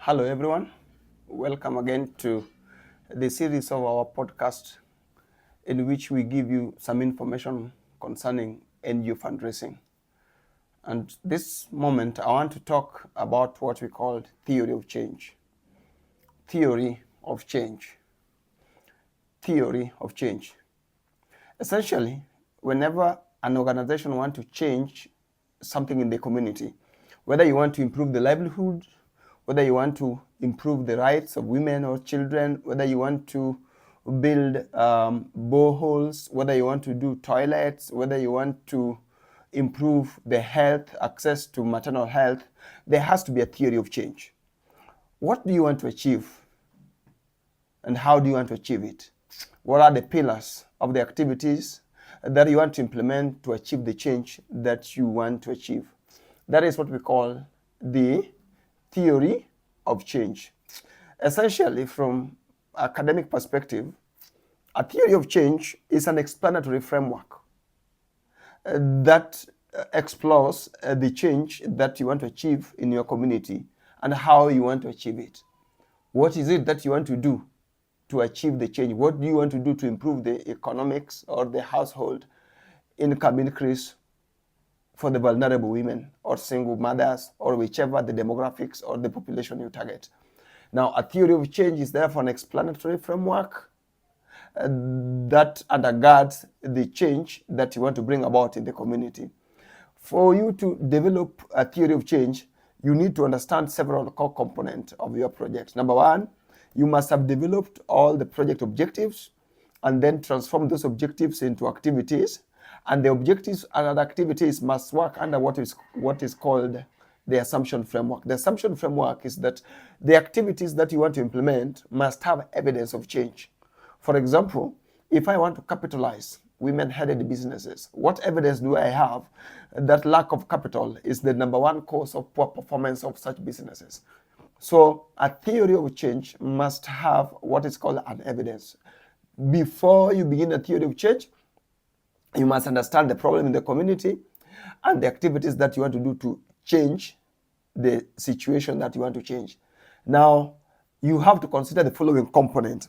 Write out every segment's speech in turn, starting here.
Hello, everyone. Welcome again to the series of our podcast in which we give you some information concerning NGO fundraising. And this moment, I want to talk about what we call theory of change. Theory of change. Theory of change. Essentially, whenever an organization wants to change something in the community, whether you want to improve the livelihood, whether you want to improve the rights of women or children, whether you want to build boreholes, whether you want to do toilets, whether you want to improve the health, access to maternal health, there has to be a theory of change. What do you want to achieve? And how do you want to achieve it? What are the pillars of the activities that you want to implement to achieve the change that you want to achieve? That is what we call the theory of change. Essentially, from academic perspective, a theory of change is an explanatory framework that explores the change that you want to achieve in your community and how you want to achieve it. What is it that you want to do to achieve the change? What do you want to do to improve the economics or the household income increase for the vulnerable women or single mothers or whichever the demographics or the population you target? Now, a theory of change is therefore an explanatory framework that undergirds the change that you want to bring about in the community. For you to develop a theory of change, you need to understand several core components of your project. Number one, you must have developed all the project objectives and then transform those objectives into activities. And the objectives and activities must work under what is called the assumption framework. The assumption framework is that the activities that you want to implement must have evidence of change. For example, if I want to capitalize women-headed businesses, what evidence do I have that lack of capital is the number one cause of poor performance of such businesses? So a theory of change must have what is called an evidence. Before you begin a theory of change, you must understand the problem in the community and the activities that you want to do to change the situation that you want to change. Now, you have to consider the following component.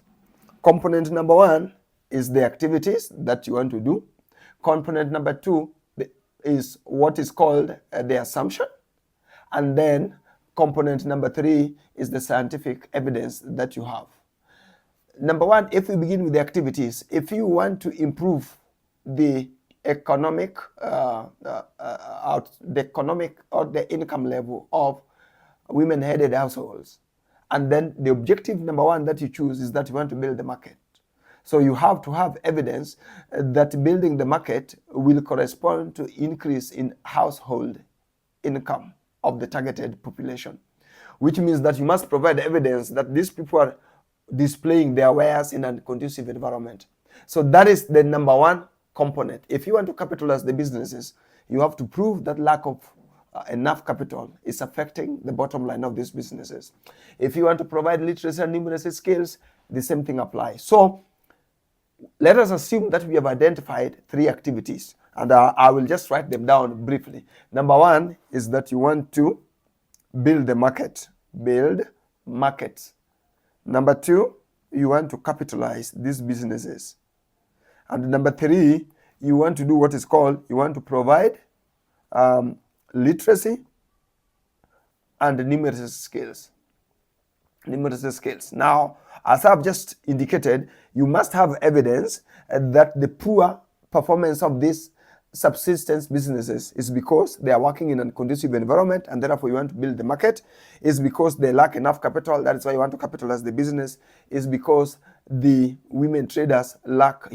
Component number one is the activities that you want to do. Component number two is what is called the assumption. And then component number three is the scientific evidence that you have. Number one, if we begin with the activities, if you want to improve the economic or the income level of women-headed households, and then the objective number one that you choose is that you want to build the market. So you have to have evidence that building the market will correspond to increase in household income of the targeted population, which means that you must provide evidence that these people are displaying their wares in a conducive environment. So that is the number one component. If you want to capitalize the businesses, you have to prove that lack of enough capital is affecting the bottom line of these businesses. If you want to provide literacy and numeracy skills, the same thing applies. So let us assume that we have identified three activities, and I will just write them down briefly. Number one is that you want to build the market. Build markets. Number two, you want to capitalize these businesses. And number three, you want to do what is called, you want to provide literacy and numeracy skills. Numeracy skills. Now, as I've just indicated, you must have evidence that the poor performance of these subsistence businesses is because they are working in a conducive environment, and therefore you want to build the market. Is because they lack enough capital, that is why you want to capitalize the business. Is because the women traders lack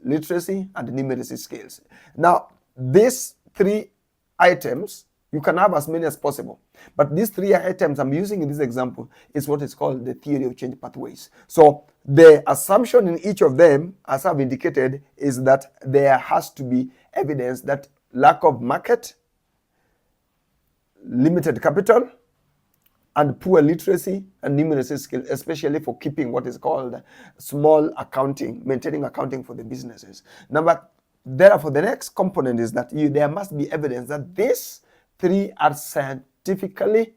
literacy and numeracy skills. Now, these three items, you can have as many as possible. But these three items I'm using in this example is what is called the theory of change pathways. So the assumption in each of them, as I've indicated, is that there has to be evidence that lack of market, limited capital, and poor literacy and numeracy skills, especially for keeping what is called small accounting, maintaining accounting for the businesses. Therefore, the next component is that there must be evidence that these three are scientifically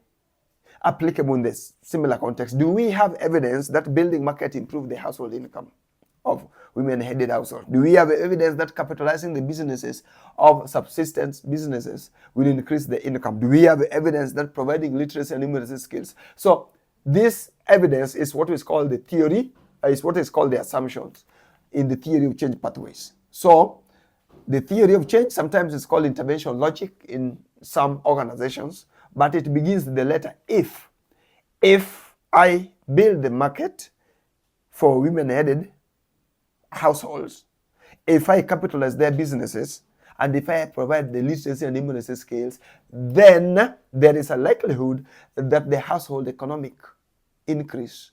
applicable in this similar context. Do we have evidence that building market improve the household income of women-headed households? Do we have evidence that capitalizing the businesses of subsistence businesses will increase the income? Do we have evidence that providing literacy and numeracy skills? So this evidence is what is called the theory, is what is called the assumptions in the theory of change pathways. So the theory of change sometimes is called intervention logic in some organizations, but it begins with the letter if. If I build the market for women-headed households, if I capitalize their businesses, and if I provide the literacy and numeracy skills, then there is a likelihood that the household economic increase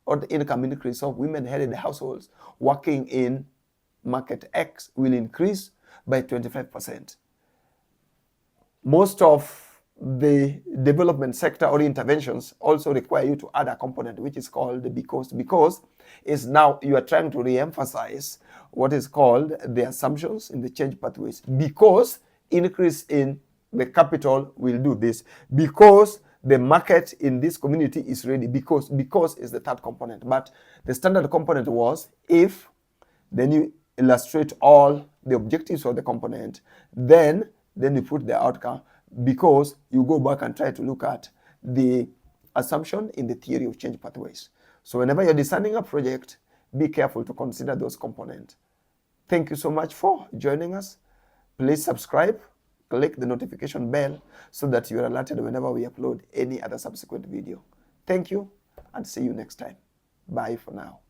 or the income increase of women-headed households working in market X will increase by 25%. Most of the development sector or interventions also require you to add a component which is called the because is now you are trying to re-emphasize what is called the assumptions in the change pathways. Because increase in the capital will do this, because the market in this community is ready, because is the third component. But the standard component was if, then you illustrate all the objectives of the component, then you put the outcome, because you go back and try to look at the assumption in the theory of change pathways. So whenever you're designing a project, be careful to consider those components. Thank you so much for joining us. Please subscribe, click the notification bell so that you are alerted whenever we upload any other subsequent video. Thank you and see you next time. Bye for now.